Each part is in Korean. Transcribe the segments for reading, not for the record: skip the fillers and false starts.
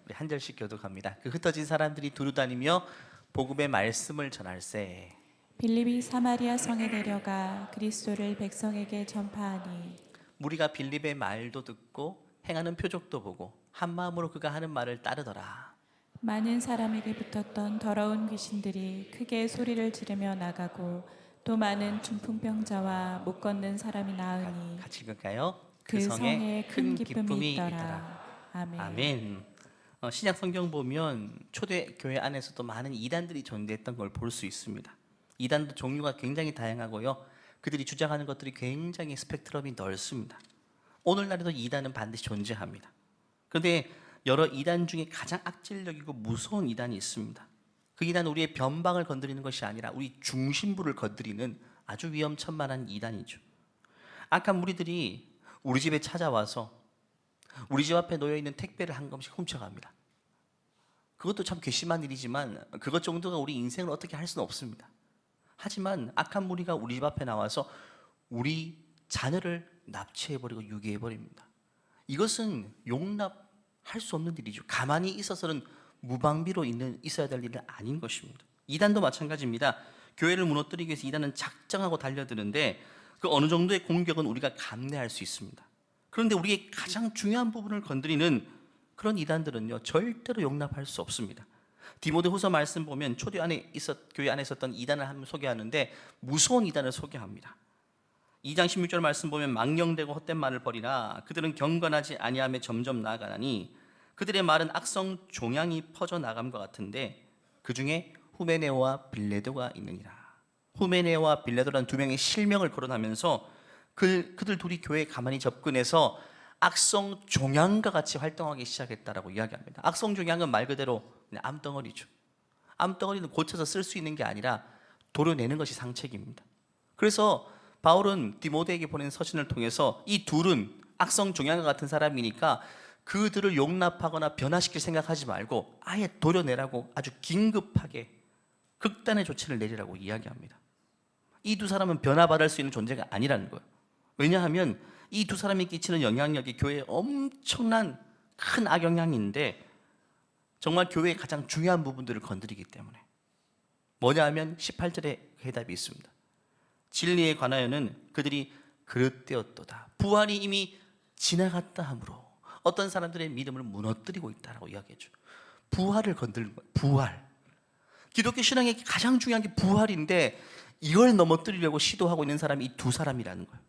우리 한 절씩 교독합니다. 그 흩어진 사람들이 두루다니며 복음의 말씀을 전할세. 빌립이 사마리아 성에 내려가 그리스도를 백성에게 전파하니 무리가 빌립의 말도 듣고 행하는 표적도 보고 한 마음으로 그가 하는 말을 따르더라. 많은 사람에게 붙었던 더러운 귀신들이 크게 소리를 지르며 나가고 또 많은 중풍병자와 못 걷는 사람이 나으니 같이 읽을까요? 그 성에 큰 기쁨이 있더라. 아멘. 아멘. 신약 성경 보면 초대 교회 안에서도 많은 이단들이 존재했던 걸 볼 수 있습니다. 이단도 종류가 굉장히 다양하고요. 그들이 주장하는 것들이 굉장히 스펙트럼이 넓습니다. 오늘날에도 이단은 반드시 존재합니다. 그런데 여러 이단 중에 가장 악질적이고 무서운 이단이 있습니다. 그 이단은 우리의 변방을 건드리는 것이 아니라 우리 중심부를 건드리는 아주 위험천만한 이단이죠. 악한 무리들이 우리 집에 찾아와서 우리 집 앞에 놓여있는 택배를 한 검씩 훔쳐갑니다. 그것도 참 괘씸한 일이지만 그것 정도가 우리 인생을 어떻게 할 수는 없습니다. 하지만 악한 무리가 우리 집 앞에 나와서 우리 자녀를 납치해버리고 유괴해버립니다. 이것은 용납할 수 없는 일이죠. 가만히 있어서는 무방비로 있어야 될 일은 아닌 것입니다. 이단도 마찬가지입니다. 교회를 무너뜨리기 위해서 이단은 작정하고 달려드는데 그 어느 정도의 공격은 우리가 감내할 수 있습니다. 그런데 우리의 가장 중요한 부분을 건드리는 그런 이단들은요, 절대로 용납할 수 없습니다. 디모데후서 말씀 보면 교회 안에 있었던 이단을 한번 소개하는데 무서운 이단을 소개합니다. 2장 16절 말씀 보면 망령되고 헛된 말을 버리라. 그들은 경건하지 아니하며 점점 나아가나니 그들의 말은 악성 종양이 퍼져 나감과 같은데 그 중에 후메네오와 빌레도가 있느니라. 후메네오와 빌레도라는 두 명의 실명을 거론하면서 그들 둘이 교회에 가만히 접근해서 악성 종양과 같이 활동하기 시작했다라고 이야기합니다. 악성 종양은 말 그대로 그냥 암덩어리죠. 암덩어리는 고쳐서 쓸 수 있는 게 아니라 도려내는 것이 상책입니다. 그래서 바울은 디모데에게 보낸 서신을 통해서 이 둘은 악성 종양과 같은 사람이니까 그들을 용납하거나 변화시킬 생각하지 말고 아예 도려내라고 아주 긴급하게 극단의 조치를 내리라고 이야기합니다. 이 두 사람은 변화받을 수 있는 존재가 아니라는 거예요. 왜냐하면 이 두 사람이 끼치는 영향력이 교회에 엄청난 큰 악영향인데 정말 교회의 가장 중요한 부분들을 건드리기 때문에 뭐냐 하면 18절에 해답이 있습니다. 진리에 관하여는 그들이 그릇되었도다. 부활이 이미 지나갔다 하므로 어떤 사람들의 믿음을 무너뜨리고 있다라고 이야기해줘. 부활을 건드리는 거예요. 부활. 기독교 신앙의 가장 중요한 게 부활인데 이걸 넘어뜨리려고 시도하고 있는 사람이 이 두 사람이라는 거예요.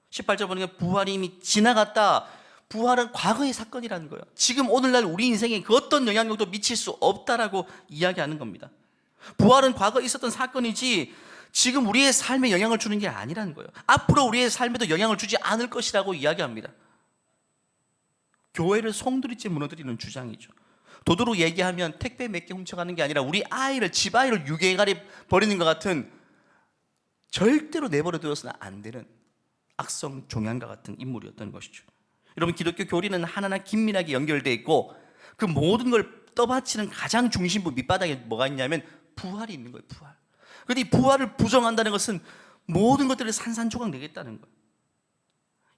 18절 보니까 부활이 이미 지나갔다. 부활은 과거의 사건이라는 거예요. 지금 오늘날 우리 인생에 그 어떤 영향력도 미칠 수 없다라고 이야기하는 겁니다. 부활은 과거에 있었던 사건이지 지금 우리의 삶에 영향을 주는 게 아니라는 거예요. 앞으로 우리의 삶에도 영향을 주지 않을 것이라고 이야기합니다. 교회를 송두리째 무너뜨리는 주장이죠. 도도로 얘기하면 택배 몇 개 훔쳐가는 게 아니라 우리 아이를, 집아이를 유괴해 버리는 것 같은 절대로 내버려 두어서는 안 되는 악성 종양과 같은 인물이었던 것이죠. 여러분, 기독교 교리는 하나하나 긴밀하게 연결되어 있고 그 모든 걸 떠받치는 가장 중심부 밑바닥에 뭐가 있냐면 부활이 있는 거예요. 부활. 그런데 이 부활을 부정한다는 것은 모든 것들을 산산조각 내겠다는 거예요.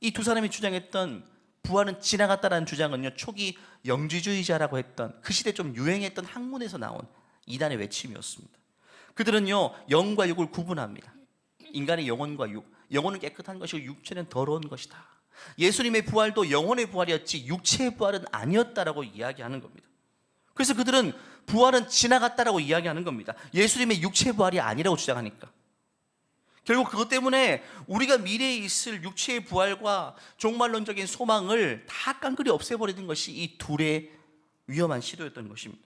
이 두 사람이 주장했던 부활은 지나갔다라는 주장은요, 초기 영지주의자라고 했던 그 시대에 좀 유행했던 학문에서 나온 이단의 외침이었습니다. 그들은요, 영과 육을 구분합니다. 인간의 영혼과 육, 영혼은 깨끗한 것이고 육체는 더러운 것이다. 예수님의 부활도 영혼의 부활이었지 육체의 부활은 아니었다라고 이야기하는 겁니다. 그래서 그들은 부활은 지나갔다라고 이야기하는 겁니다. 예수님의 육체의 부활이 아니라고 주장하니까. 결국 그것 때문에 우리가 미래에 있을 육체의 부활과 종말론적인 소망을 다 깡그리 없애버리는 것이 이 둘의 위험한 시도였던 것입니다.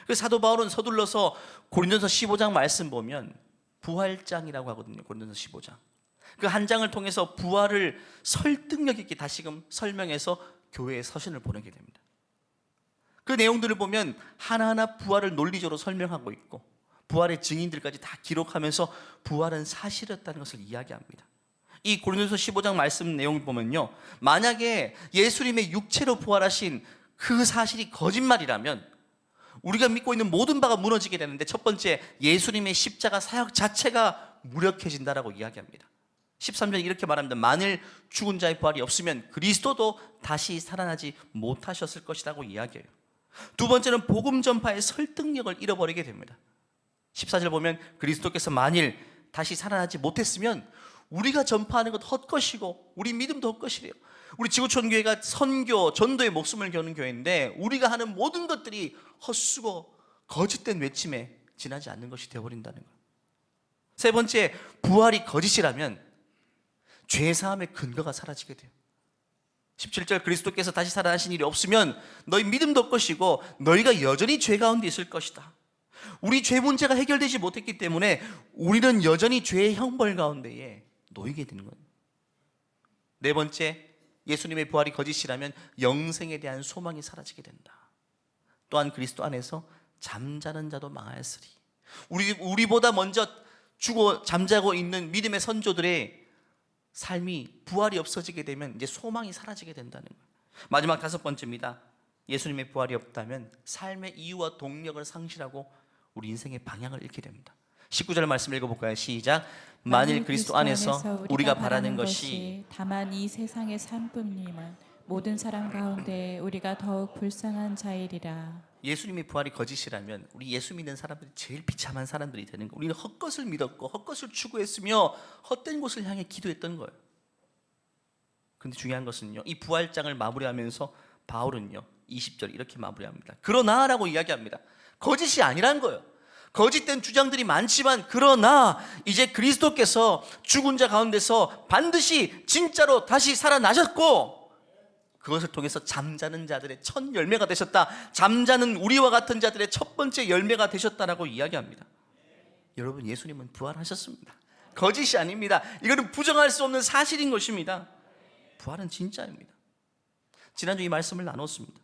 그래서 사도 바울은 서둘러서 고린도서 15장 말씀 보면 부활장이라고 하거든요. 고린도서 15장. 그 한 장을 통해서 부활을 설득력 있게 다시금 설명해서 교회에 서신을 보내게 됩니다. 그 내용들을 보면 하나하나 부활을 논리적으로 설명하고 있고 부활의 증인들까지 다 기록하면서 부활은 사실이었다는 것을 이야기합니다. 이 고린도서 15장 말씀 내용을 보면요, 만약에 예수님의 육체로 부활하신 그 사실이 거짓말이라면 우리가 믿고 있는 모든 바가 무너지게 되는데 첫 번째, 예수님의 십자가 사역 자체가 무력해진다라고 이야기합니다. 13절 이렇게 말합니다. 만일 죽은 자의 부활이 없으면 그리스도도 다시 살아나지 못하셨을 것이라고 이야기해요. 두 번째는 복음 전파의 설득력을 잃어버리게 됩니다. 14절 보면 그리스도께서 만일 다시 살아나지 못했으면 우리가 전파하는 것 헛것이고 우리 믿음도 헛것이래요. 우리 지구촌 교회가 선교, 전도에 목숨을 거는 교회인데 우리가 하는 모든 것들이 헛수고 거짓된 외침에 지나지 않는 것이 되어버린다는 거예요. 세 번째, 부활이 거짓이라면 죄사함의 근거가 사라지게 돼요. 17절 그리스도께서 다시 살아나신 일이 없으면 너희 믿음도 없것이고 너희가 여전히 죄 가운데 있을 것이다. 우리 죄 문제가 해결되지 못했기 때문에 우리는 여전히 죄의 형벌 가운데에 놓이게 되는 거예요. 네 번째, 예수님의 부활이 거짓이라면 영생에 대한 소망이 사라지게 된다. 또한 그리스도 안에서 잠자는 자도 망하였으리. 우리보다 먼저 죽어 잠자고 있는 믿음의 선조들의 삶이 부활이 없어지게 되면 이제 소망이 사라지게 된다는 거예요. 마지막 다섯 번째입니다. 예수님의 부활이 없다면 삶의 이유와 동력을 상실하고 우리 인생의 방향을 잃게 됩니다. 19절 말씀 읽어볼까요? 시작. 만일 그리스도 안에서 우리가 바라는 것이 다만 이 세상의 삶뿐이면 모든 사람 가운데 우리가 더욱 불쌍한 자이리라. 예수님의 부활이 거짓이라면 우리 예수 믿는 사람들이 제일 비참한 사람들이 되는 거예요. 우리는 헛것을 믿었고 헛것을 추구했으며 헛된 곳을 향해 기도했던 거예요. 근데 중요한 것은요, 이 부활장을 마무리하면서 바울은요 20절 이렇게 마무리합니다. 그러나라고 이야기합니다. 거짓이 아니란 거예요. 거짓된 주장들이 많지만 그러나 이제 그리스도께서 죽은 자 가운데서 반드시 진짜로 다시 살아나셨고 그것을 통해서 잠자는 자들의 첫 열매가 되셨다. 잠자는 우리와 같은 자들의 첫 번째 열매가 되셨다라고 이야기합니다. 여러분, 예수님은 부활하셨습니다. 거짓이 아닙니다. 이거는 부정할 수 없는 사실인 것입니다. 부활은 진짜입니다. 지난주 이 말씀을 나눴습니다.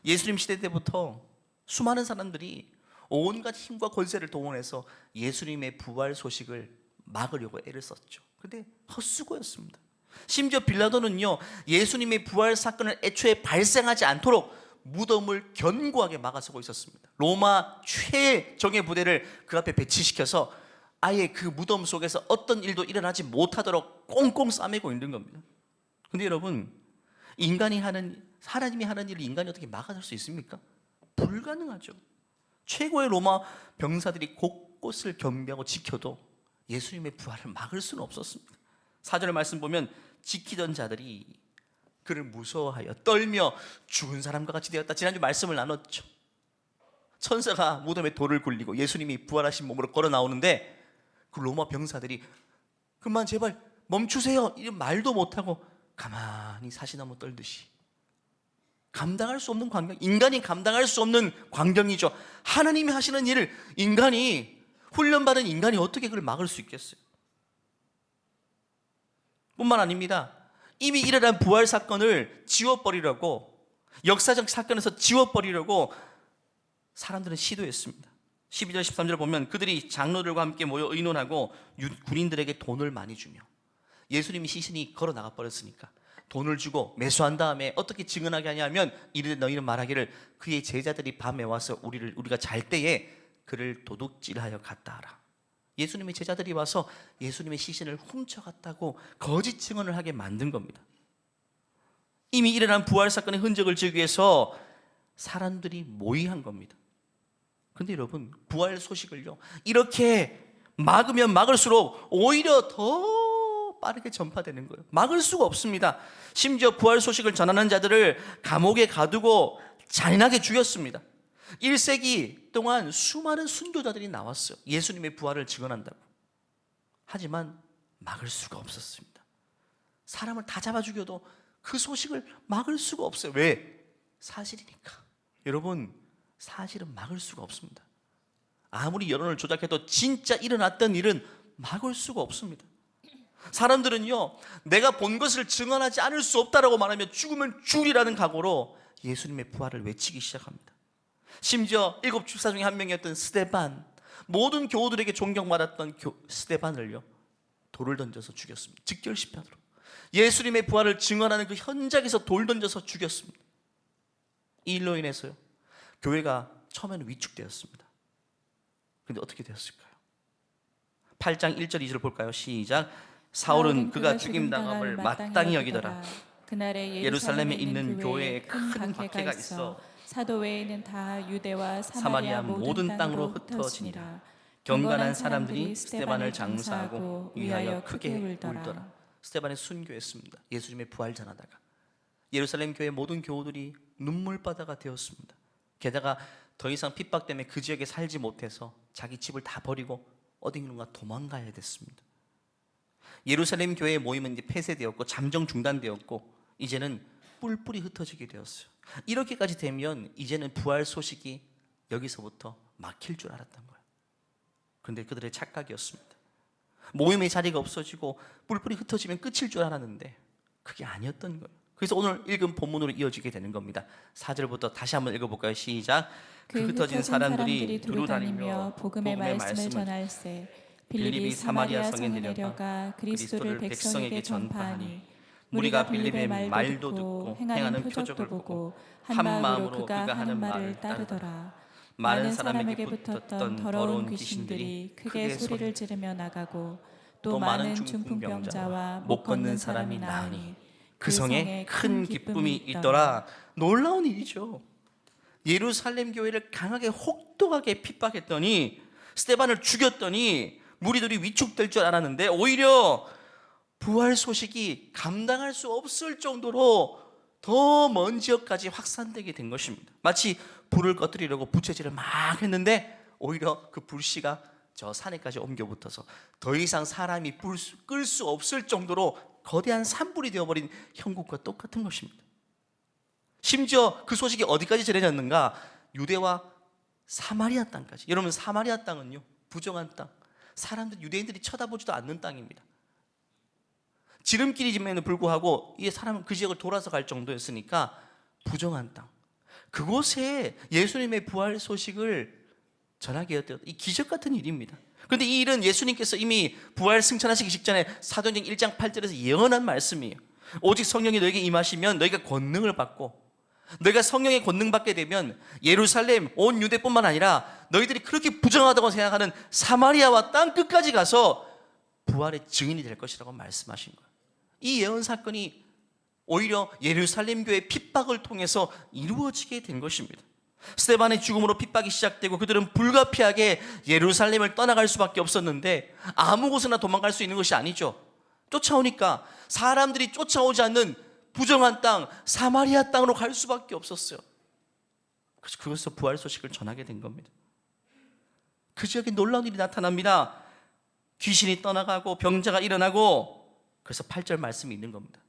예수님 시대 때부터 수많은 사람들이 온갖 힘과 권세를 동원해서 예수님의 부활 소식을 막으려고 애를 썼죠. 근데 헛수고였습니다. 심지어 빌라도는요 예수님의 부활 사건을 애초에 발생하지 않도록 무덤을 견고하게 막아서고 있었습니다. 로마 최정예 부대를 그 앞에 배치시켜서 아예 그 무덤 속에서 어떤 일도 일어나지 못하도록 꽁꽁 싸매고 있는 겁니다. 근데 여러분, 하나님이 하는 일을 인간이 어떻게 막아설 수 있습니까? 불가능하죠. 최고의 로마 병사들이 곳곳을 경비하고 지켜도 예수님의 부활을 막을 수는 없었습니다. 4절 말씀 보면 지키던 자들이 그를 무서워하여 떨며 죽은 사람과 같이 되었다. 지난주 말씀을 나눴죠. 천사가 무덤에 돌을 굴리고 예수님이 부활하신 몸으로 걸어 나오는데 그 로마 병사들이 그만 제발 멈추세요 이런 말도 못하고 가만히 사시나무 떨듯이 감당할 수 없는 광경, 인간이 감당할 수 없는 광경이죠. 하나님이 하시는 일을 훈련받은 인간이 어떻게 그걸 막을 수 있겠어요? 뿐만 아닙니다. 이미 일어난 부활 사건을 지워버리려고, 역사적 사건에서 지워버리려고 사람들은 시도했습니다. 12절 13절 보면 그들이 장로들과 함께 모여 의논하고 군인들에게 돈을 많이 주며, 예수님이 시신이 걸어 나가 버렸으니까 돈을 주고 매수한 다음에 어떻게 증언하게 하냐면 이르되 너희는 말하기를 그의 제자들이 밤에 와서 우리가 잘 때에 그를 도둑질하여 갔다 하라. 예수님의 제자들이 와서 예수님의 시신을 훔쳐갔다고 거짓 증언을 하게 만든 겁니다. 이미 일어난 부활 사건의 흔적을 지우기 위해서 사람들이 모의한 겁니다. 근데 여러분, 부활 소식을요 이렇게 막으면 막을수록 오히려 더 빠르게 전파되는 거예요. 막을 수가 없습니다. 심지어 부활 소식을 전하는 자들을 감옥에 가두고 잔인하게 죽였습니다. 1세기 동안 수많은 순교자들이 나왔어요. 예수님의 부활을 증언한다고. 하지만 막을 수가 없었습니다. 사람을 다 잡아 죽여도 그 소식을 막을 수가 없어요. 왜? 사실이니까. 여러분, 사실은 막을 수가 없습니다. 아무리 여론을 조작해도 진짜 일어났던 일은 막을 수가 없습니다. 사람들은요 내가 본 것을 증언하지 않을 수 없다라고 말하며 죽으면 죽으리라는 각오로 예수님의 부활을 외치기 시작합니다. 심지어 7 집사 중에 한 명이었던 스데반, 모든 교우들에게 존경받았던 스데반을요 돌을 던져서 죽였습니다. 즉결십판으로 예수님의 부활을 증언하는 그 현장에서 돌 던져서 죽였습니다. 이 일로 인해서요 교회가 처음에는 위축되었습니다. 그런데 어떻게 되었을까요? 8장 1절 2절 볼까요? 시작. 사울은 그가 죽임당함을 마땅히 여기더라. 그날에 예루살렘에 있는 교회에 큰 박해가 있어 사도 외에는 다 유대와 사마리아 모든 땅으로 흩어지니라. 경건한 사람들이 스데반을 장사하고 위하여 크게 울더라. 스데반이 순교했습니다. 예수님의 부활 전하다가 예루살렘 교회 모든 교우들이 눈물바다가 되었습니다. 게다가 더 이상 핍박 때문에 그 지역에 살지 못해서 자기 집을 다 버리고 어딘가 도망가야 됐습니다. 예루살렘 교회의 모임은 이제 폐쇄되었고 잠정 중단되었고 이제는 뿔뿔이 흩어지게 되었어요. 이렇게까지 되면 이제는 부활 소식이 여기서부터 막힐 줄 알았던 거예요. 그런데 그들의 착각이었습니다. 모임의 자리가 없어지고 뿔뿔이 흩어지면 끝일 줄 알았는데 그게 아니었던 거예요. 그래서 오늘 읽은 본문으로 이어지게 되는 겁니다. 4절부터 다시 한번 읽어볼까요? 시작. 그 흩어진 사람들이 두루다니며 복음의 말씀을 전할세 빌립이 사마리아 성에 내려가 그리스도를 백성에게 전파하니 무리가 빌립의 말도 듣고 행하는 표적을 보고 한 마음으로 그가 하는 말을 따르더라. 많은 사람에게 붙었던 더러운 귀신들이 크게 소리를 지르며 나가고 또 많은 중풍병자와 못 걷는 사람이 나으니 그 성에 큰 기쁨이 있더라. 놀라운 일이죠. 예루살렘 교회를 강하게 혹독하게 핍박했더니 스데반을 죽였더니 무리들이 위축될 줄 알았는데 오히려 부활 소식이 감당할 수 없을 정도로 더 먼 지역까지 확산되게 된 것입니다. 마치 불을 꺼뜨리려고 부채질을 막 했는데 오히려 그 불씨가 저 산에까지 옮겨 붙어서 더 이상 사람이 끌 수 없을 정도로 거대한 산불이 되어버린 형국과 똑같은 것입니다. 심지어 그 소식이 어디까지 전해졌는가? 유대와 사마리아 땅까지. 여러분, 사마리아 땅은요, 부정한 땅, 사람들, 유대인들이 쳐다보지도 않는 땅입니다. 지름길이임에도 불구하고 이 사람은 그 지역을 돌아서 갈 정도였으니까 부정한 땅, 그곳에 예수님의 부활 소식을 전하게 되었다. 이 기적 같은 일입니다. 그런데 이 일은 예수님께서 이미 부활 승천하시기 직전에 사도행전 1장 8절에서 예언한 말씀이에요. 오직 성령이 너에게 임하시면 너희가 권능을 받고, 너희가 성령의 권능 받게 되면 예루살렘 온 유대뿐만 아니라 너희들이 그렇게 부정하다고 생각하는 사마리아와 땅 끝까지 가서 부활의 증인이 될 것이라고 말씀하신 거예요. 이 예언 사건이 오히려 예루살렘 교회의 핍박을 통해서 이루어지게 된 것입니다. 스데반의 죽음으로 핍박이 시작되고 그들은 불가피하게 예루살렘을 떠나갈 수밖에 없었는데 아무 곳이나 도망갈 수 있는 것이 아니죠. 쫓아오니까 사람들이 쫓아오지 않는 부정한 땅, 사마리아 땅으로 갈 수밖에 없었어요. 그래서 그것에서 부활 소식을 전하게 된 겁니다. 그 지역에 놀라운 일이 나타납니다. 귀신이 떠나가고 병자가 일어나고, 그래서 8절 말씀이 있는 겁니다.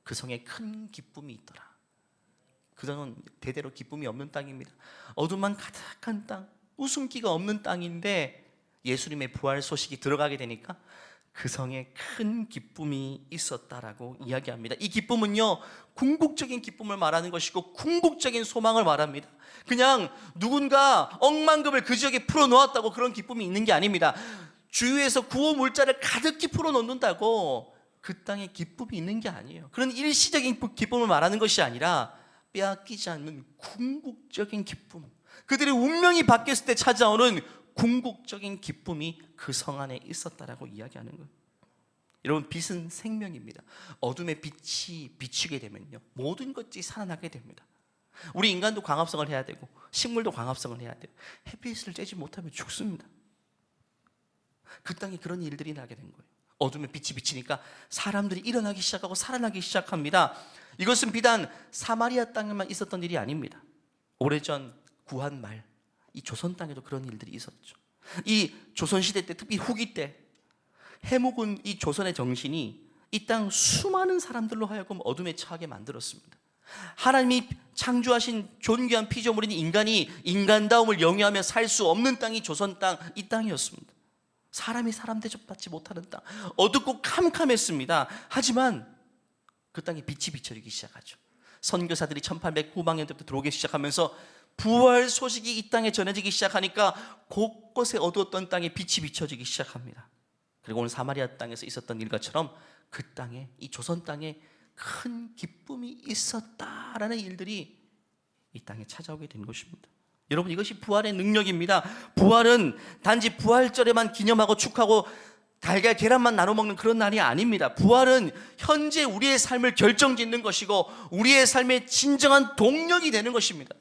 그 성에 큰 기쁨이 있더라. 그 성은 대대로 기쁨이 없는 땅입니다. 어둠만 가득한 땅, 웃음기가 없는 땅인데 예수님의 부활 소식이 들어가게 되니까 그 성에 큰 기쁨이 있었다라고 이야기합니다. 이 기쁨은요, 궁극적인 기쁨을 말하는 것이고 궁극적인 소망을 말합니다. 그냥 누군가 억만금을 그 지역에 풀어놓았다고 그런 기쁨이 있는 게 아닙니다. 주위에서 구호 물자를 가득히 풀어놓는다고 그 땅에 기쁨이 있는 게 아니에요. 그런 일시적인 기쁨을 말하는 것이 아니라 빼앗기지 않는 궁극적인 기쁨, 그들의 운명이 바뀌었을 때 찾아오는 궁극적인 기쁨이 그 성 안에 있었다라고 이야기하는 거예요. 여러분, 빛은 생명입니다. 어둠의 빛이 비추게 되면요, 모든 것이 살아나게 됩니다. 우리 인간도 광합성을 해야 되고 식물도 광합성을 해야 돼요. 햇빛을 쬐지 못하면 죽습니다. 그 땅에 그런 일들이 나게 된 거예요. 어둠의 빛이 비치니까 사람들이 일어나기 시작하고 살아나기 시작합니다. 이것은 비단 사마리아 땅에만 있었던 일이 아닙니다. 오래전 구한 말, 이 조선 땅에도 그런 일들이 있었죠. 이 조선시대 때, 특히 후기 때 해묵은 이 조선의 정신이 이 땅 수많은 사람들로 하여금 어둠에 처하게 만들었습니다. 하나님이 창조하신 존귀한 피조물인 인간이 인간다움을 영위하며 살 수 없는 땅이 조선 땅, 이 땅이었습니다. 사람이 사람 대접받지 못하는 땅, 어둡고 캄캄했습니다. 하지만 그 땅에 빛이 비춰지기 시작하죠. 선교사들이 1800 후반년부터 들어오기 시작하면서 부활 소식이 이 땅에 전해지기 시작하니까 곳곳에 어두웠던 땅에 빛이 비춰지기 시작합니다. 그리고 오늘 사마리아 땅에서 있었던 일것처럼 그 땅에, 이 조선 땅에 큰 기쁨이 있었다라는 일들이 이 땅에 찾아오게 된 것입니다. 여러분, 이것이 부활의 능력입니다. 부활은 단지 부활절에만 기념하고 축하고 달걀 계란만 나눠 먹는 그런 날이 아닙니다. 부활은 현재 우리의 삶을 결정짓는 것이고 우리의 삶의 진정한 동력이 되는 것입니다.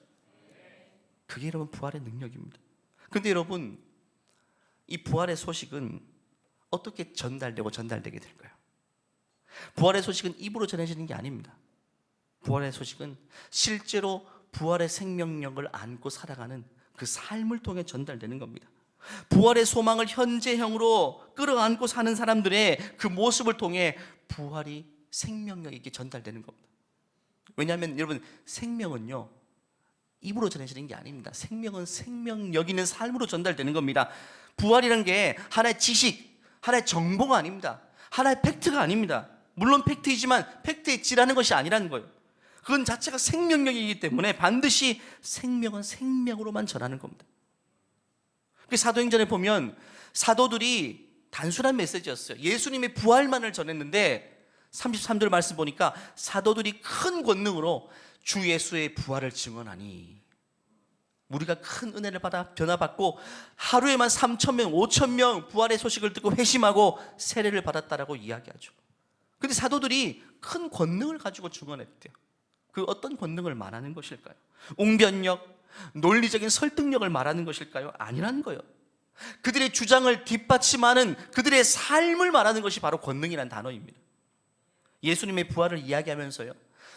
그게 여러분 부활의 능력입니다. 그런데 여러분, 이 부활의 소식은 어떻게 전달되게 될까요? 부활의 소식은 입으로 전해지는 게 아닙니다. 부활의 소식은 실제로 부활의 생명력을 안고 살아가는 그 삶을 통해 전달되는 겁니다. 부활의 소망을 현재형으로 끌어안고 사는 사람들의 그 모습을 통해 부활이 생명력 있게 전달되는 겁니다. 왜냐하면 여러분, 생명은요 입으로 전해지는 게 아닙니다. 생명은 생명력 있는 삶으로 전달되는 겁니다. 부활이라는 게 하나의 지식, 하나의 정보가 아닙니다. 하나의 팩트가 아닙니다. 물론 팩트이지만 팩트에 지라는 것이 아니라는 거예요. 그건 자체가 생명력이기 때문에 반드시 생명은 생명으로만 전하는 겁니다. 사도행전에 보면 사도들이 단순한 메시지였어요. 예수님의 부활만을 전했는데 33절 말씀 보니까 사도들이 큰 권능으로 주 예수의 부활을 증언하니, 우리가 큰 은혜를 받아 변화받고 하루에만 3,000명, 5,000명 부활의 소식을 듣고 회심하고 세례를 받았다라고 이야기하죠. 그런데 사도들이 큰 권능을 가지고 증언했대요. 그 어떤 권능을 말하는 것일까요? 웅변력, 논리적인 설득력을 말하는 것일까요? 아니라는 거예요. 그들의 주장을 뒷받침하는 그들의 삶을 말하는 것이 바로 권능이라는 단어입니다. 예수님의 부활을 이야기하면서요,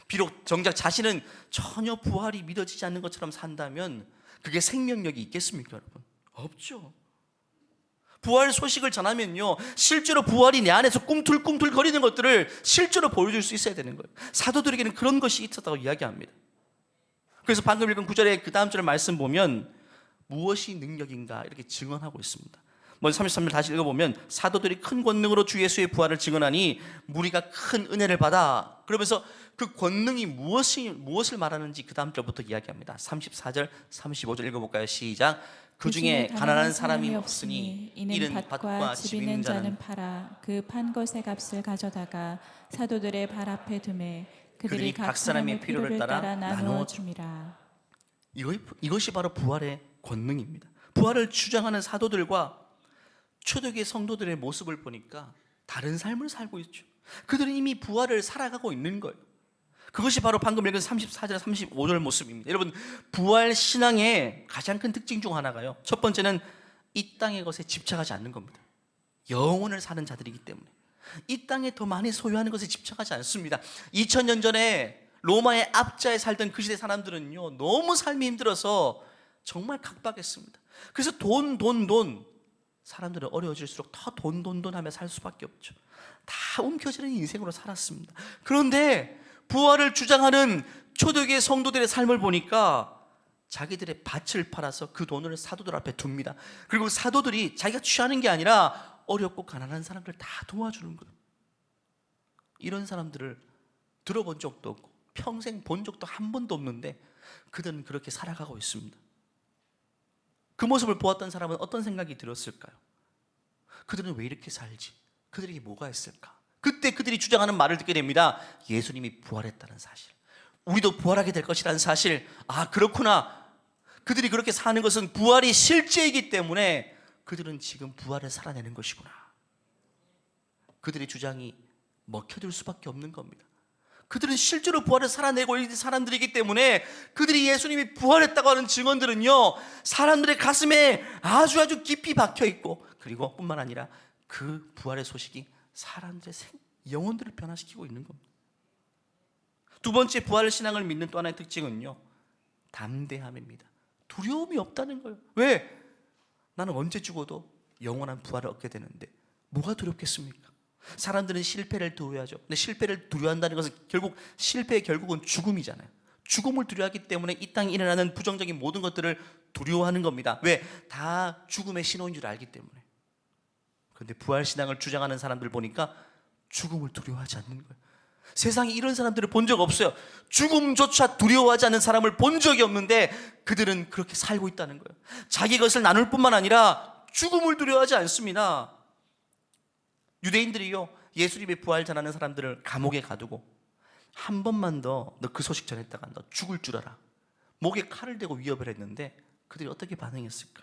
비록 정작 자신은 전혀 부활이 믿어지지 않는 것처럼 산다면 그게 생명력이 있겠습니까, 여러분? 없죠. 부활 소식을 전하면요, 실제로 부활이 내 안에서 꿈틀꿈틀 거리는 것들을 실제로 보여줄 수 있어야 되는 거예요. 사도들에게는 그런 것이 있었다고 이야기합니다. 그래서 방금 읽은 9절에 그 다음 절의 말씀 보면 무엇이 능력인가 이렇게 증언하고 있습니다. 먼저 33절 다시 읽어보면 사도들이 큰 권능으로 주 예수의 부활을 증언하니 무리가 큰 은혜를 받아. 그러면서 그 권능이 무엇을 말하는지 그 다음 절부터 이야기합니다. 34절, 35절 읽어볼까요? 시작. 그 중에 가난한 사람이 없으니 이는 밭과 집 있는 자는 팔아 그 판 것의 값을 가져다가 사도들의 발 앞에 두매 그들이 각 사람의 필요를 따라 나누어 줍니다. 이것이 바로 부활의 권능입니다. 부활을 주장하는 사도들과 초대교회 성도들의 모습을 보니까 다른 삶을 살고 있죠. 그들은 이미 부활을 살아가고 있는 거예요. 그것이 바로 방금 읽은 34절, 35절 모습입니다. 여러분, 부활 신앙의 가장 큰 특징 중 하나가요, 첫 번째는 이 땅의 것에 집착하지 않는 겁니다. 영혼을 사는 자들이기 때문에 이 땅에 더 많이 소유하는 것에 집착하지 않습니다. 2000년 전에 로마의 압자에 살던 그 시대 사람들은요, 너무 삶이 힘들어서 정말 각박했습니다. 그래서 돈 사람들은 어려워질수록 더 돈 하며 살 수밖에 없죠. 다 움켜쥐는 인생으로 살았습니다. 그런데 부활을 주장하는 초대교회 성도들의 삶을 보니까 자기들의 밭을 팔아서 그 돈을 사도들 앞에 둡니다. 그리고 사도들이 자기가 취하는 게 아니라 어렵고 가난한 사람들 다 도와주는 거예요. 이런 사람들을 들어본 적도 없고 평생 본 적도 한 번도 없는데 그들은 그렇게 살아가고 있습니다. 그 모습을 보았던 사람은 어떤 생각이 들었을까요? 그들은 왜 이렇게 살지? 그들에게 뭐가 있을까? 그때 그들이 주장하는 말을 듣게 됩니다. 예수님이 부활했다는 사실, 우리도 부활하게 될 것이라는 사실. 아, 그렇구나. 그들이 그렇게 사는 것은 부활이 실제이기 때문에 그들은 지금 부활을 살아내는 것이구나. 그들의 주장이 먹혀들 수밖에 없는 겁니다. 그들은 실제로 부활을 살아내고 있는 사람들이기 때문에 그들이 예수님이 부활했다고 하는 증언들은요, 사람들의 가슴에 아주 깊이 박혀있고, 그리고 뿐만 아니라 그 부활의 소식이 사람들의 영혼들을 변화시키고 있는 겁니다. 두 번째, 부활 신앙을 믿는 또 하나의 특징은요, 담대함입니다. 두려움이 없다는 거예요. 왜? 나는 언제 죽어도 영원한 부활을 얻게 되는데 뭐가 두렵겠습니까? 사람들은 실패를 두려워하죠. 근데 실패를 두려워한다는 것은 결국 실패의 결국은 죽음이잖아요. 죽음을 두려워하기 때문에 이 땅에 일어나는 부정적인 모든 것들을 두려워하는 겁니다. 왜? 다 죽음의 신호인 줄 알기 때문에. 그런데 부활신앙을 주장하는 사람들 보니까 죽음을 두려워하지 않는 거예요. 세상에 이런 사람들을 본 적 없어요. 죽음조차 두려워하지 않는 사람을 본 적이 없는데 그들은 그렇게 살고 있다는 거예요. 자기 것을 나눌 뿐만 아니라 죽음을 두려워하지 않습니다. 유대인들이요, 예수님의 부활 전하는 사람들을 감옥에 가두고 한 번만 더 너 그 소식 전했다가 너 죽을 줄 알아, 목에 칼을 대고 위협을 했는데 그들이 어떻게 반응했을까?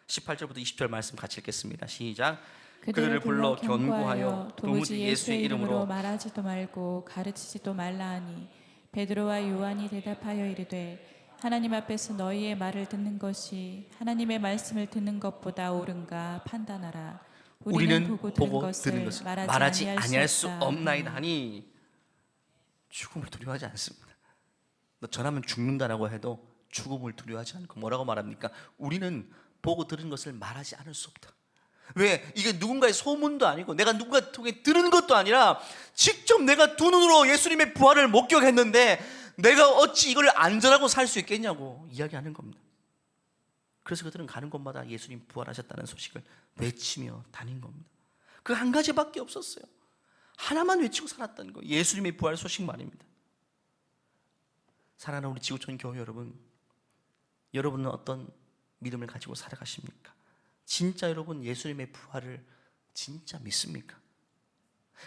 18절부터 20절 말씀 같이 읽겠습니다. 시작. 그들을 불러 경고하여 도무지 예수의 이름으로 말하지도 말고 가르치지도 말라 하니 베드로와 요한이 대답하여 이르되 하나님 앞에서 너희의 말을 듣는 것이 하나님의 말씀을 듣는 것보다 옳은가 판단하라. 우리는 보고 들은 것을 말하지 아니할 수 없나이다 하니 죽음을 두려워하지 않습니다. 너 전하면 죽는다라고 해도 죽음을 두려워하지 않고 뭐라고 말합니까? 우리는 보고 들은 것을 말하지 않을 수 없다. 왜? 이게 누군가의 소문도 아니고 내가 누군가 통해 들은 것도 아니라 직접 내가 두 눈으로 예수님의 부활을 목격했는데 내가 어찌 이걸 안전하고 살 수 있겠냐고 이야기하는 겁니다. 그래서 그들은 가는 곳마다 예수님 부활하셨다는 소식을 외치며 다닌 겁니다. 그 한 가지밖에 없었어요. 하나만 외치고 살았다는 거예요. 예수님의 부활 소식만입니다. 사랑하는 우리 지구촌 교회 여러분, 여러분은 어떤 믿음을 가지고 살아가십니까? 진짜 여러분 예수님의 부활을 진짜 믿습니까?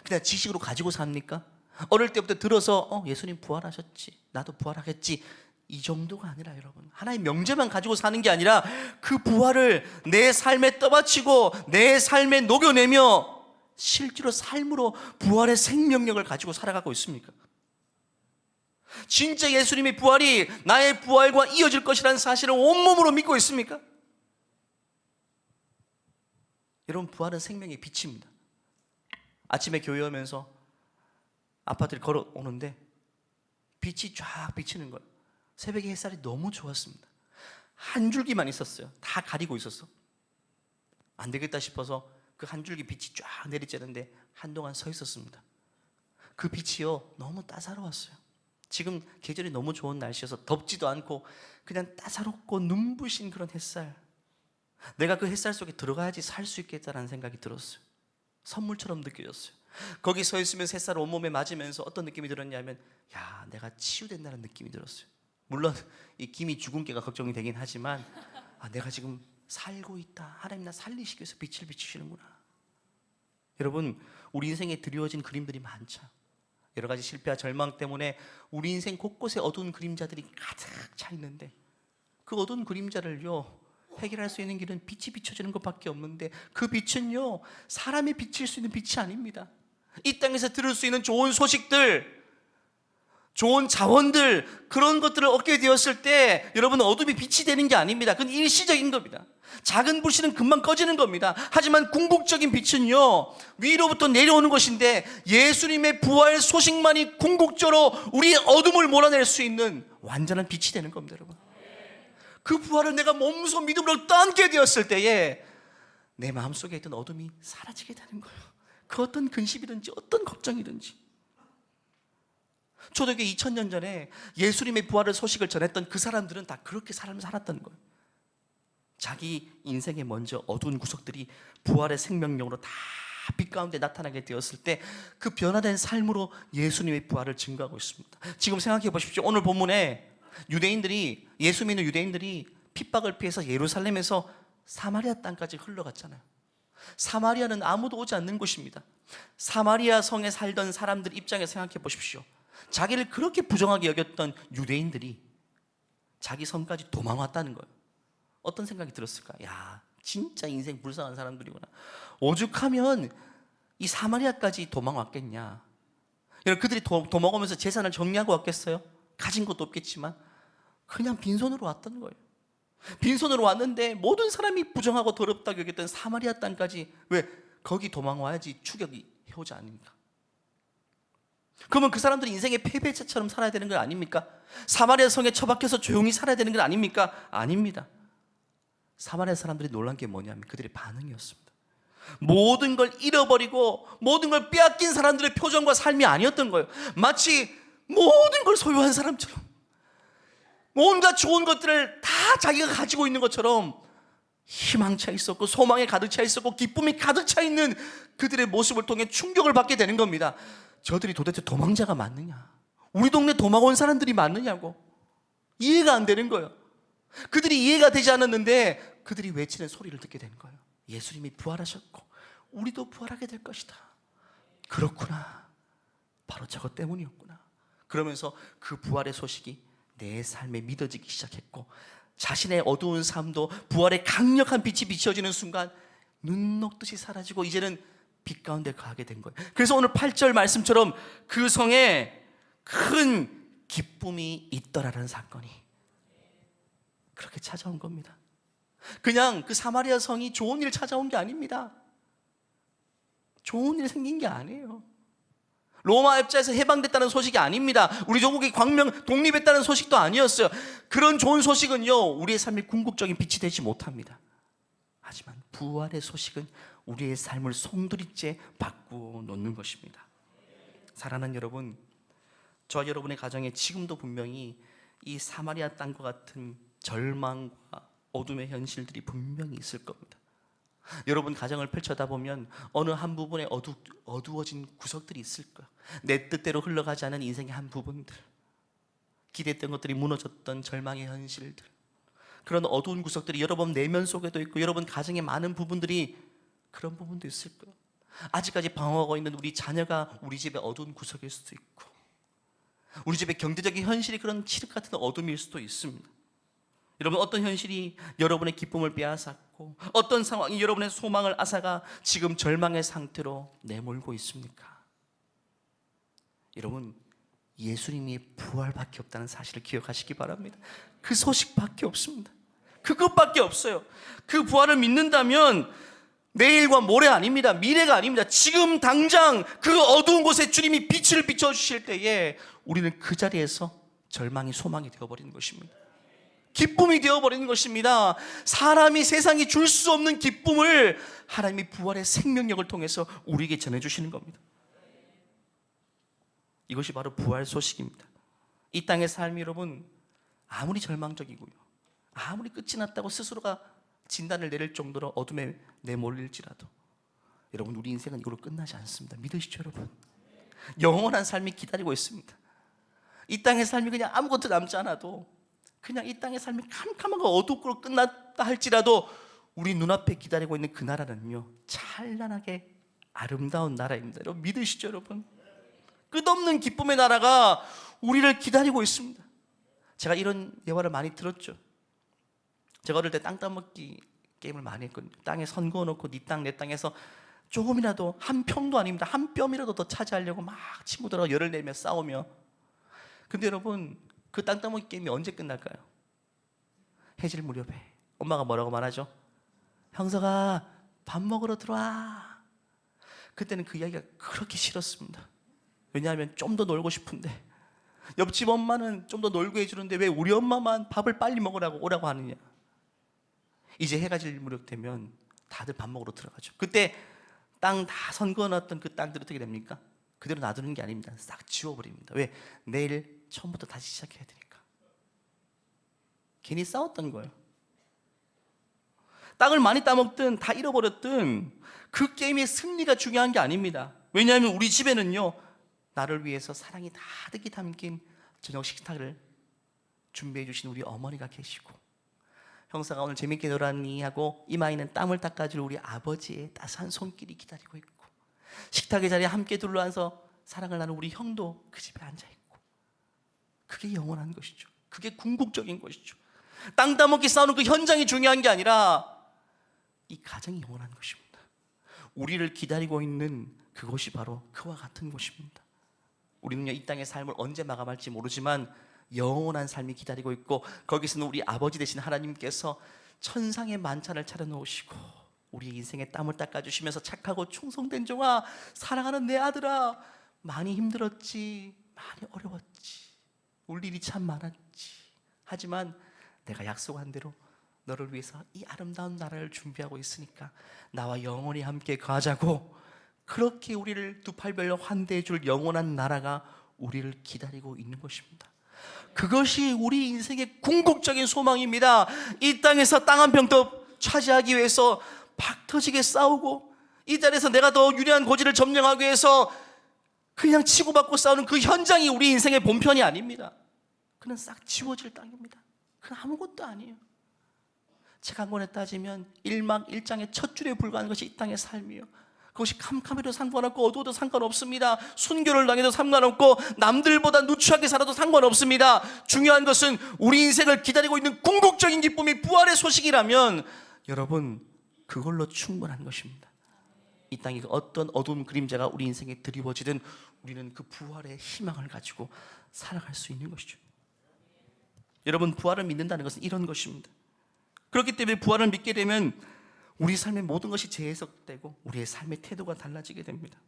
그냥 지식으로 가지고 삽니까? 어릴 때부터 들어서 예수님 부활하셨지, 나도 부활하겠지, 이 정도가 아니라 여러분 하나의 명제만 가지고 사는 게 아니라 그 부활을 내 삶에 떠받치고 내 삶에 녹여내며 실제로 삶으로 부활의 생명력을 가지고 살아가고 있습니까? 진짜 예수님의 부활이 나의 부활과 이어질 것이라는 사실을 온몸으로 믿고 있습니까? 여러분 부활은 생명의 빛입니다. 아침에 교회 오면서 아파트를 걸어오는데 빛이 쫙 비치는 거예요. 새벽에 햇살이 너무 좋았습니다. 한 줄기만 있었어요. 다 가리고 있었어. 안 되겠다 싶어서 그 한 줄기 빛이 쫙 내리쬐는데 한동안 서 있었습니다. 그 빛이요 너무 따사로웠어요. 지금 계절이 너무 좋은 날씨여서 덥지도 않고 그냥 따사롭고 눈부신 그런 햇살, 내가 그 햇살 속에 들어가야지 살 수 있겠다라는 생각이 들었어요. 선물처럼 느껴졌어요. 거기 서 있으면서 햇살 온몸에 맞으면서 어떤 느낌이 들었냐면 야, 내가 치유된다는 느낌이 들었어요. 물론 이 김이 죽은 게가 걱정이 되긴 하지만 내가 지금 살고 있다, 하나님 나 살리시기 위해서 빛을 비추시는구나. 여러분 우리 인생에 드리워진 그림들이 많죠. 여러 가지 실패와 절망 때문에 우리 인생 곳곳에 어두운 그림자들이 가득 차 있는데 그 어두운 그림자를요 해결할 수 있는 길은 빛이 비춰지는 것밖에 없는데 그 빛은요 사람이 비칠 수 있는 빛이 아닙니다. 이 땅에서 들을 수 있는 좋은 소식들, 좋은 자원들, 그런 것들을 얻게 되었을 때 여러분 어둠이 빛이 되는 게 아닙니다. 그건 일시적인 겁니다. 작은 불씨는 금방 꺼지는 겁니다. 하지만 궁극적인 빛은요 위로부터 내려오는 것인데 예수님의 부활 소식만이 궁극적으로 우리의 어둠을 몰아낼 수 있는 완전한 빛이 되는 겁니다. 여러분 그 부활을 내가 몸소 믿음으로 떠안게 되었을 때에 내 마음속에 있던 어둠이 사라지게 되는 거예요. 그 어떤 근심이든지 어떤 걱정이든지. 초대교회 2000년 전에 예수님의 부활의 소식을 전했던 그 사람들은 다 그렇게 삶을 살았던 거예요. 자기 인생에 먼저 어두운 구석들이 부활의 생명력으로 다 빛 가운데 나타나게 되었을 때 그 변화된 삶으로 예수님의 부활을 증거하고 있습니다. 지금 생각해 보십시오. 오늘 본문에 유대인들이, 예수 믿는 유대인들이 핍박을 피해서 예루살렘에서 사마리아 땅까지 흘러갔잖아요. 사마리아는 아무도 오지 않는 곳입니다. 사마리아 성에 살던 사람들 입장에서 생각해 보십시오. 자기를 그렇게 부정하게 여겼던 유대인들이 자기 성까지 도망왔다는 거예요. 어떤 생각이 들었을까? 야, 진짜 인생 불쌍한 사람들이구나. 오죽하면 이 사마리아까지 도망왔겠냐. 그들이 도망오면서 재산을 정리하고 왔겠어요? 가진 것도 없겠지만 그냥 빈손으로 왔던 거예요. 빈손으로 왔는데 모든 사람이 부정하고 더럽다고 여겼던 사마리아 땅까지, 왜? 거기 도망와야지 추격이 해오지 않습니까? 그러면 그 사람들이 인생의 패배자처럼 살아야 되는 거 아닙니까? 사마리아 성에 처박혀서 조용히 살아야 되는 건 아닙니까? 아닙니다. 사마리아 사람들이 놀란 게 뭐냐면 그들의 반응이었습니다. 모든 걸 잃어버리고 모든 걸 빼앗긴 사람들의 표정과 삶이 아니었던 거예요. 마치 모든 걸 소유한 사람처럼, 온갖 좋은 것들을 다 자기가 가지고 있는 것처럼 희망차 있었고 소망에 가득 차 있었고 기쁨이 가득 차 있는 그들의 모습을 통해 충격을 받게 되는 겁니다. 저들이 도대체 도망자가 맞느냐, 우리 동네 도망 온 사람들이 맞느냐고 이해가 안 되는 거예요. 그들이 이해가 되지 않았는데 그들이 외치는 소리를 듣게 되는 거예요. 예수님이 부활하셨고 우리도 부활하게 될 것이다. 그렇구나, 바로 저것 때문이었구나. 그러면서 그 부활의 소식이 내 삶에 믿어지기 시작했고 자신의 어두운 삶도 부활의 강력한 빛이 비춰지는 순간 눈 녹듯이 사라지고 이제는 빛 가운데 거하게 된 거예요. 그래서 오늘 8절 말씀처럼 그 성에 큰 기쁨이 있더라라는 사건이 그렇게 찾아온 겁니다. 그냥 그 사마리아 성이 좋은 일 찾아온 게 아닙니다. 좋은 일 생긴 게 아니에요. 로마 앱자에서 해방됐다는 소식이 아닙니다. 우리 조국이 광명 독립했다는 소식도 아니었어요. 그런 좋은 소식은요, 우리의 삶의 궁극적인 빛이 되지 못합니다. 하지만 부활의 소식은 우리의 삶을 송두리째 바꾸어 놓는 것입니다. 사랑하는 여러분, 저와 여러분의 가정에 지금도 분명히 이 사마리아 땅과 같은 절망과 어둠의 현실들이 분명히 있을 겁니다. 여러분 가정을 펼쳐다 보면 어느 한 부분에 어두워진 구석들이 있을 거예요. 내 뜻대로 흘러가지 않은 인생의 한 부분들, 기대했던 것들이 무너졌던 절망의 현실들, 그런 어두운 구석들이 여러분 내면 속에도 있고 여러분 가정의 많은 부분들이 그런 부분도 있을 거예요. 아직까지 방황하고 있는 우리 자녀가 우리 집의 어두운 구석일 수도 있고, 우리 집의 경제적인 현실이 그런 칠흑 같은 어둠일 수도 있습니다. 여러분, 어떤 현실이 여러분의 기쁨을 빼앗았고 어떤 상황이 여러분의 소망을 앗아가 지금 절망의 상태로 내몰고 있습니까? 여러분, 예수님이 부활밖에 없다는 사실을 기억하시기 바랍니다. 그 소식밖에 없습니다. 그것밖에 없어요. 그 부활을 믿는다면 내일과 모레 아닙니다. 미래가 아닙니다. 지금 당장 그 어두운 곳에 주님이 빛을 비춰주실 때에 우리는 그 자리에서 절망이 소망이 되어버리는 것입니다. 기쁨이 되어버리는 것입니다. 사람이 세상이 줄 수 없는 기쁨을 하나님이 부활의 생명력을 통해서 우리에게 전해주시는 겁니다. 이것이 바로 부활 소식입니다. 이 땅의 삶이 여러분 아무리 절망적이고요, 아무리 끝이 났다고 스스로가 진단을 내릴 정도로 어둠에 내몰릴지라도 여러분, 우리 인생은 이걸로 끝나지 않습니다. 믿으시죠 여러분? 영원한 삶이 기다리고 있습니다. 이 땅의 삶이 그냥 아무것도 남지 않아도, 그냥 이 땅의 삶이 캄캄하고 어둡고 끝났다 할지라도 우리 눈앞에 기다리고 있는 그 나라는요, 찬란하게 아름다운 나라입니다. 여러분 믿으시죠 여러분? 끝없는 기쁨의 나라가 우리를 기다리고 있습니다. 제가 이런 예화를 많이 들었죠. 제가 어릴 때 땅 따먹기 게임을 많이 했거든요. 땅에 선 그어놓고 네 땅 내 땅에서 조금이라도, 한 평도 아닙니다, 한 뼘이라도 더 차지하려고 막 친구들하고 열을 내며 싸우며. 근데 여러분, 그 땅 따먹기 게임이 언제 끝날까요? 해질 무렵에 엄마가 뭐라고 말하죠? 형서가 밥 먹으러 들어와. 그때는 그 이야기가 그렇게 싫었습니다. 왜냐하면 좀 더 놀고 싶은데, 옆집 엄마는 좀 더 놀고 해주는데 왜 우리 엄마만 밥을 빨리 먹으라고 오라고 하느냐. 이제 해가 질 무렵 되면 다들 밥 먹으러 들어가죠. 그때 땅 다 선거놨던 그 땅들이 어떻게 됩니까? 그대로 놔두는 게 아닙니다. 싹 지워버립니다. 왜? 내일 처음부터 다시 시작해야 되니까. 괜히 싸웠던 거예요. 땅을 많이 따먹든 다 잃어버렸든 그 게임의 승리가 중요한 게 아닙니다. 왜냐하면 우리 집에는요, 나를 위해서 사랑이 가득히 담긴 저녁 식탁을 준비해 주신 우리 어머니가 계시고, 형사가 오늘 재밌게 놀았니 하고 이마에는 땀을 닦아줄 우리 아버지의 따스한 손길이 기다리고 있고, 식탁의 자리에 함께 둘러앉아서 사랑을 나누는 우리 형도 그 집에 앉아있고, 그게 영원한 것이죠. 그게 궁극적인 것이죠. 땅 따먹기 싸우는 그 현장이 중요한 게 아니라 이 가정이 영원한 것입니다. 우리를 기다리고 있는 그것이 바로 그와 같은 것입니다. 우리는요, 이 땅의 삶을 언제 마감할지 모르지만 영원한 삶이 기다리고 있고, 거기서는 우리 아버지 되신 하나님께서 천상의 만찬을 차려놓으시고 우리 인생의 땀을 닦아주시면서 착하고 충성된 종아, 사랑하는 내 아들아, 많이 힘들었지, 많이 어려웠지, 올 일이 참 많았지, 하지만 내가 약속한 대로 너를 위해서 이 아름다운 나라를 준비하고 있으니까 나와 영원히 함께 가자고, 그렇게 우리를 두 팔 벌려 환대해 줄 영원한 나라가 우리를 기다리고 있는 것입니다. 그것이 우리 인생의 궁극적인 소망입니다. 이 땅에서 땅 한 평 더 차지하기 위해서 박 터지게 싸우고, 이 자리에서 내가 더 유리한 고지를 점령하기 위해서 그냥 치고받고 싸우는 그 현장이 우리 인생의 본편이 아닙니다. 그는 싹 지워질 땅입니다. 그는 아무것도 아니에요. 책 한 권에 따지면 1막 1장의 첫 줄에 불과한 것이 이 땅의 삶이에요. 그것이 캄캄해도 상관없고 어두워도 상관없습니다. 순교를 당해도 상관없고 남들보다 누추하게 살아도 상관없습니다. 중요한 것은 우리 인생을 기다리고 있는 궁극적인 기쁨이 부활의 소식이라면, 여러분, 그걸로 충분한 것입니다. 이 땅에 어떤 어두운 그림자가 우리 인생에 드리워지든 우리는 그 부활의 희망을 가지고 살아갈 수 있는 것이죠. 여러분, 부활을 믿는다는 것은 이런 것입니다. 그렇기 때문에 부활을 믿게 되면 우리 삶의 모든 것이 재해석되고 우리의 삶의 태도가 달라지게 됩니다.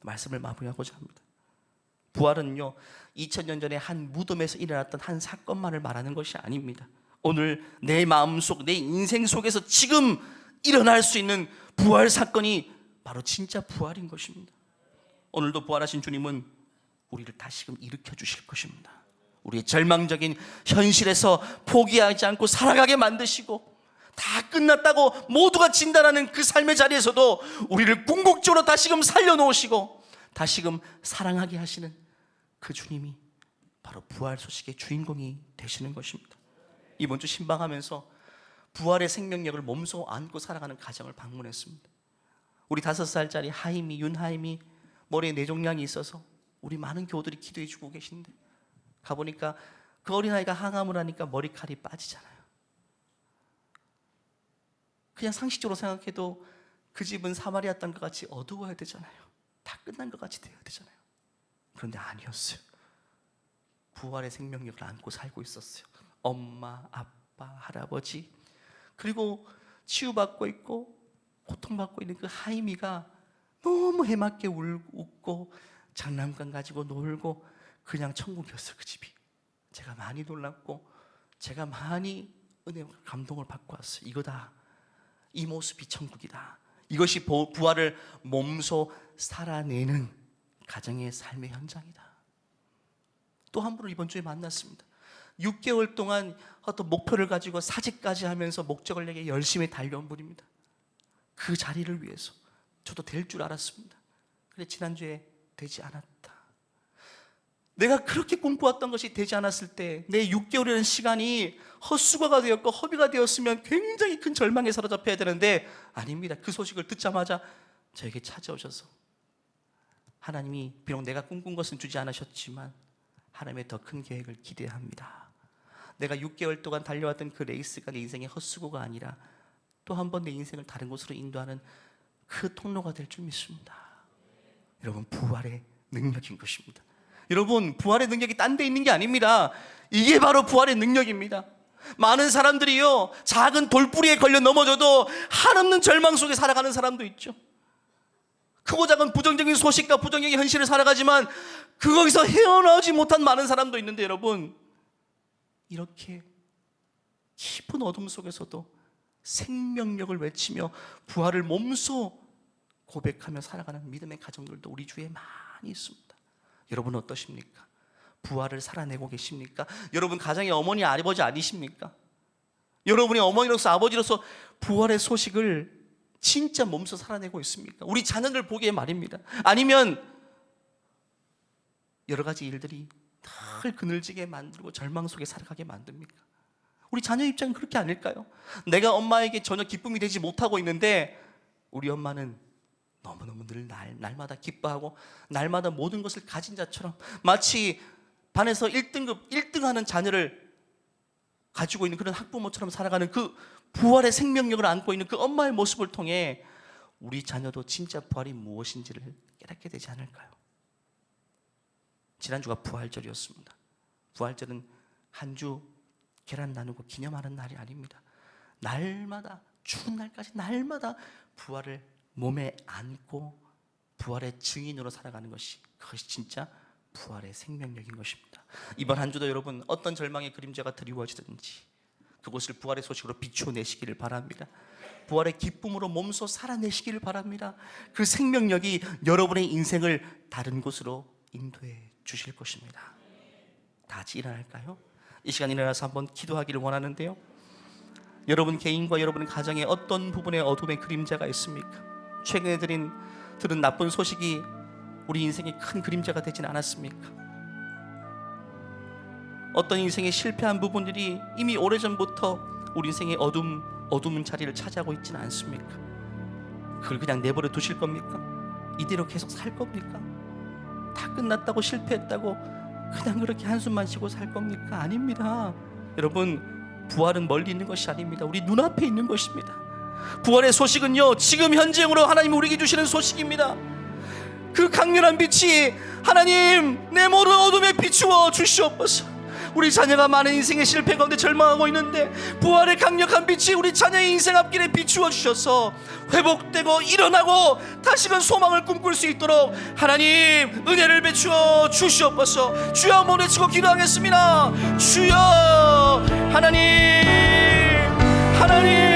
말씀을 마무리하고자 합니다. 부활은요, 2000년 전에 한 무덤에서 일어났던 한 사건만을 말하는 것이 아닙니다. 오늘 내 마음속, 내 인생 속에서 지금 일어날 수 있는 부활 사건이 바로 진짜 부활인 것입니다. 오늘도 부활하신 주님은 우리를 다시금 일으켜 주실 것입니다. 우리의 절망적인 현실에서 포기하지 않고 살아가게 만드시고, 다 끝났다고 모두가 진단하는 그 삶의 자리에서도 우리를 궁극적으로 다시금 살려놓으시고 다시금 사랑하게 하시는 그 주님이 바로 부활 소식의 주인공이 되시는 것입니다. 이번 주 신방하면서 부활의 생명력을 몸소 안고 살아가는 가정을 방문했습니다. 우리 5살짜리 하임이, 윤하임이 머리에 뇌종양이 있어서 우리 많은 교우들이 기도해 주고 계신데, 가보니까 그 어린아이가 항암을 하니까 머리칼이 빠지잖아요. 그냥 상식적으로 생각해도 그 집은 사마리아 땅과 같이 어두워야 되잖아요. 다 끝난 것 같이 돼야 되잖아요. 그런데 아니었어요. 부활의 생명력을 안고 살고 있었어요. 엄마, 아빠, 할아버지, 그리고 치유받고 있고 고통받고 있는 그 하임이가 너무 해맑게 웃고 장난감 가지고 놀고 그냥 천국이었어요. 그 집이. 제가 많이 놀랐고 제가 많이 은혜와 감동을 받고 왔어요. 이거다, 이 모습이 천국이다. 이것이 부활을 몸소 살아내는 가정의 삶의 현장이다. 또 한 분을 이번 주에 만났습니다. 6개월 동안 어떤 목표를 가지고 사직까지 하면서 목적을 내게 열심히 달려온 분입니다. 그 자리를 위해서 저도 될 줄 알았습니다. 그런데 지난주에 되지 않았다. 내가 그렇게 꿈꿔왔던 것이 되지 않았을 때 내 6개월이라는 시간이 헛수고가 되었고 허비가 되었으면 굉장히 큰 절망에 사로잡혀야 되는데 아닙니다. 그 소식을 듣자마자 저에게 찾아오셔서 하나님이 비록 내가 꿈꾼 것은 주지 않으셨지만 하나님의 더 큰 계획을 기대합니다. 내가 6개월 동안 달려왔던 그 레이스가 내 인생의 헛수고가 아니라 또 한 번 내 인생을 다른 곳으로 인도하는 그 통로가 될 줄 믿습니다. 여러분, 부활의 능력인 것입니다. 여러분, 부활의 능력이 딴 데 있는 게 아닙니다. 이게 바로 부활의 능력입니다. 많은 사람들이요, 작은 돌뿌리에 걸려 넘어져도 한없는 절망 속에 살아가는 사람도 있죠. 크고 작은 부정적인 소식과 부정적인 현실을 살아가지만 거기서 헤어나오지 못한 많은 사람도 있는데, 여러분, 이렇게 깊은 어둠 속에서도 생명력을 외치며 부활을 몸소 고백하며 살아가는 믿음의 가정들도 우리 주위에 많이 있습니다. 여러분 어떠십니까? 부활을 살아내고 계십니까? 여러분 가정의 어머니, 아버지 아니십니까? 여러분이 어머니로서 아버지로서 부활의 소식을 진짜 몸소 살아내고 있습니까? 우리 자녀들 보기에 말입니다. 아니면 여러 가지 일들이 늘 그늘지게 만들고 절망 속에 살아가게 만듭니까? 우리 자녀 입장은 그렇게 아닐까요? 내가 엄마에게 전혀 기쁨이 되지 못하고 있는데 우리 엄마는 너무너무 늘 날마다 기뻐하고 날마다 모든 것을 가진 자처럼 마치 반에서 1등하는 자녀를 가지고 있는 그런 학부모처럼 살아가는 그 부활의 생명력을 안고 있는 그 엄마의 모습을 통해 우리 자녀도 진짜 부활이 무엇인지를 깨닫게 되지 않을까요? 지난주가 부활절이었습니다. 부활절은 한 주 계란 나누고 기념하는 날이 아닙니다. 날마다, 추운 날까지 날마다 부활을 몸에 안고 부활의 증인으로 살아가는 것이, 그것이 진짜 부활의 생명력인 것입니다. 이번 한 주도 여러분 어떤 절망의 그림자가 드리워지든지 그곳을 부활의 소식으로 비추어내시기를 바랍니다. 부활의 기쁨으로 몸소 살아내시기를 바랍니다. 그 생명력이 여러분의 인생을 다른 곳으로 인도해 주실 것입니다. 다 같이 일어날까요? 이 시간 일어나서 한번 기도하기를 원하는데요, 여러분 개인과 여러분 가정에 어떤 부분에 어둠의 그림자가 있습니까? 최근에 들은 나쁜 소식이 우리 인생에 큰 그림자가 되진 않았습니까? 어떤 인생의 실패한 부분들이 이미 오래전부터 우리 인생의 어두운 자리를 차지하고 있지는 않습니까? 그걸 그냥 내버려 두실 겁니까? 이대로 계속 살 겁니까? 다 끝났다고, 실패했다고 그냥 그렇게 한숨만 쉬고 살 겁니까? 아닙니다. 여러분, 부활은 멀리 있는 것이 아닙니다. 우리 눈앞에 있는 것입니다. 부활의 소식은요, 지금 현재형으로 하나님이 우리에게 주시는 소식입니다. 그 강렬한 빛이 하나님 내 모든 어둠에 비추어 주시옵소서. 우리 자녀가 많은 인생의 실패 가운데 절망하고 있는데 부활의 강력한 빛이 우리 자녀의 인생 앞길에 비추어 주셔서 회복되고 일어나고 다시금 소망을 꿈꿀 수 있도록 하나님 은혜를 베추어 주시옵소서. 주여 한번 외치고 기도하겠습니다. 주여 하나님, 하나님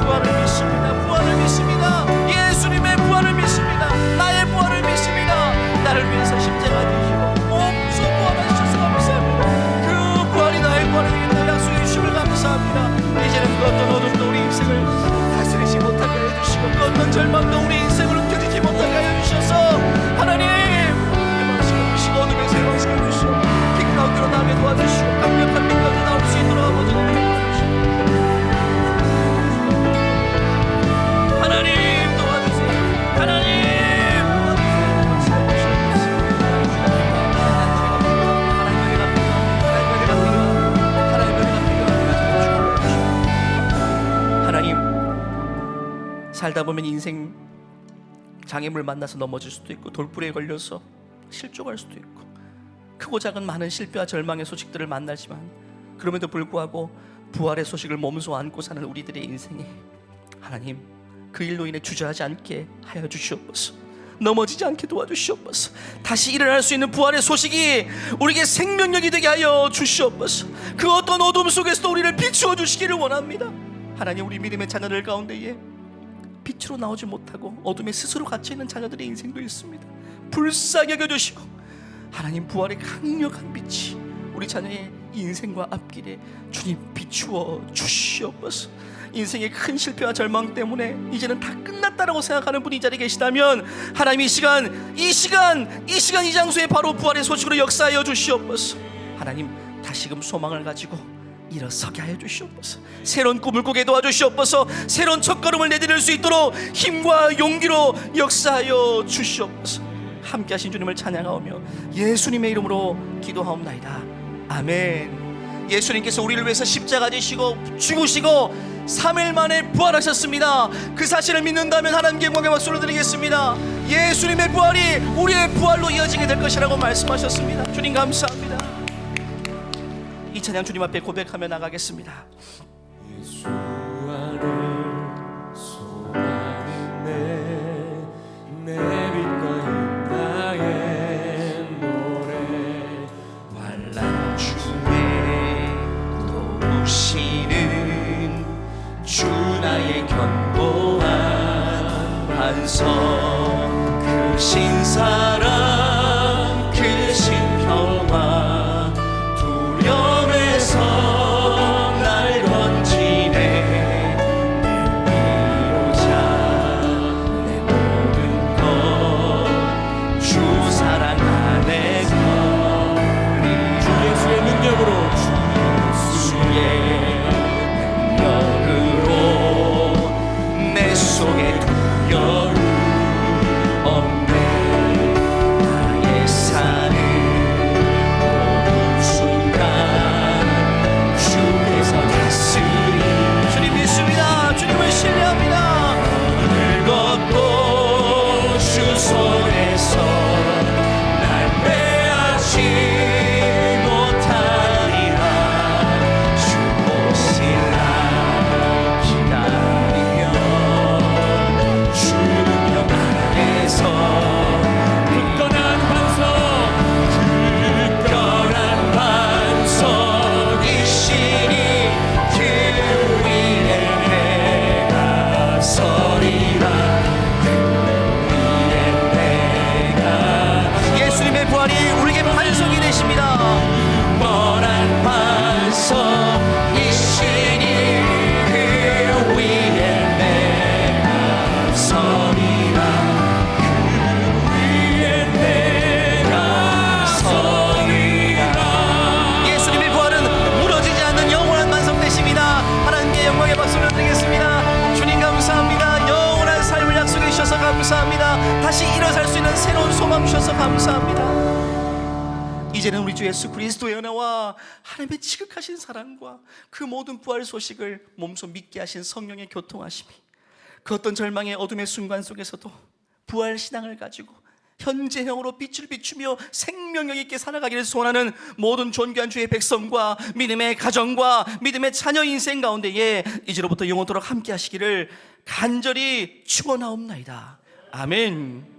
부활을 믿습니다. 부활을 믿습니다. 예수님의 부활을 믿습니다. 나의 부활을 믿습니다. 나를 위해서 십자가 지시고 몸소 부활하셔서 감사합니다. 그 부활이 나의 부활이 되겠다 약속해 주심을 감사합니다. 이제는 그 어떤 어둠도 우리 인생을 다스리지 못하게 해주시고 그 어떤 절망도 우리 인생을 움켜쥐지 못하게 해주셔서 하나님 해방시켜주시고 어둠에서 해방시켜주시고 빛 가운데로 나게 도와주시고 강력한 빛 가운데 나올 수 있도록 아버지 하나님 도와주세요. 하나님 살다 보면 인생 장애물 만나서 넘어질 수도 있고 돌부리에 걸려서 실족할 수도 있고 크고 작은 많은 실패와 절망의 소식들을 만나지만 그럼에도 불구하고 부활의 소식을 몸소 안고 사는 우리들의 인생에 하나님 그 일로 인해 주저하지 않게 하여 주시옵소서. 넘어지지 않게 도와주시옵소서. 다시 일어날 수 있는 부활의 소식이 우리에게 생명력이 되게 하여 주시옵소서. 그 어떤 어둠 속에서도 우리를 비추어 주시기를 원합니다. 하나님 우리 믿음의 자녀들 가운데에 빛으로 나오지 못하고 어둠에 스스로 갇혀있는 자녀들의 인생도 있습니다. 불쌍히 여겨주시고 하나님 부활의 강력한 빛이 우리 자녀의 인생과 앞길에 주님 비추어 주시옵소서. 인생의 큰 실패와 절망 때문에 이제는 다 끝났다라고 생각하는 분이 이 자리에 계시다면 하나님 이 시간 이 장소에 바로 부활의 소식으로 역사하여 주시옵소서. 하나님 다시금 소망을 가지고 일어서게 하여 주시옵소서. 새로운 꿈을 꾸게 도와주시옵소서. 새로운 첫걸음을 내디딜 수 있도록 힘과 용기로 역사하여 주시옵소서. 함께 하신 주님을 찬양하오며 예수님의 이름으로 기도하옵나이다. 아멘. 예수님께서 우리를 위해서 십자가 지시고 죽으시고 3일 만에 부활하셨습니다. 그 사실을 믿는다면 하나님께 영광의 박수를 드리겠습니다. 예수님의 부활이 우리의 부활로 이어지게 될 것이라고 말씀하셨습니다. 주님 감사합니다. 이 찬양 주님 앞에 고백하며 나가겠습니다. 예수 안에 소망 내 빛과 나의 노래 환난 중에 도우시는 주 나의 견고한 반석 크신 사랑 크신 평화 두려움에서 날 건지네 내 위로자 내 모든 것 주 사랑 안에 거리 주 예수의 능력으로 주의 능력으로 내 속에 두려움 없네. 나의 삶을 모든 순간 주께서 다스리 주님 믿습니다. 주님을 신뢰합니다. 오늘 걷고 주 손에서 날 빼앗지 못하리라. 주 오시라 기다리며 주 능력 안에서 굳건한 굳건한 반석이시니 그 위에 내가 서리라. 그 위에 내가 예수님의 부활이 우리에게 반석이 되십니다. 뻔한 반석이시니 그 위에 내가 서리라. 예수님의 부활은 무너지지 않는 영원한 반석 되십니다. 하나님께 영광의 박수를 드리겠습니다. 주님 감사합니다. 영원한 삶을 약속해 주셔서 감사합니다. 다시 일어설 수 있는 새로운 소망 주셔서 감사합니다. 이제는 우리 주 예수 그리스도의 은혜와 하나님의 지극하신 사랑과 그 모든 부활 소식을 몸소 믿게 하신 성령의 교통하심이 그 어떤 절망의 어둠의 순간 속에서도 부활 신앙을 가지고 현재형으로 빛을 비추며 생명력 있게 살아가기를 소원하는 모든 존귀한 주의 백성과 믿음의 가정과 믿음의 자녀 인생 가운데에 이제로부터 영원토록 함께 하시기를 간절히 축원하옵나이다. 아멘.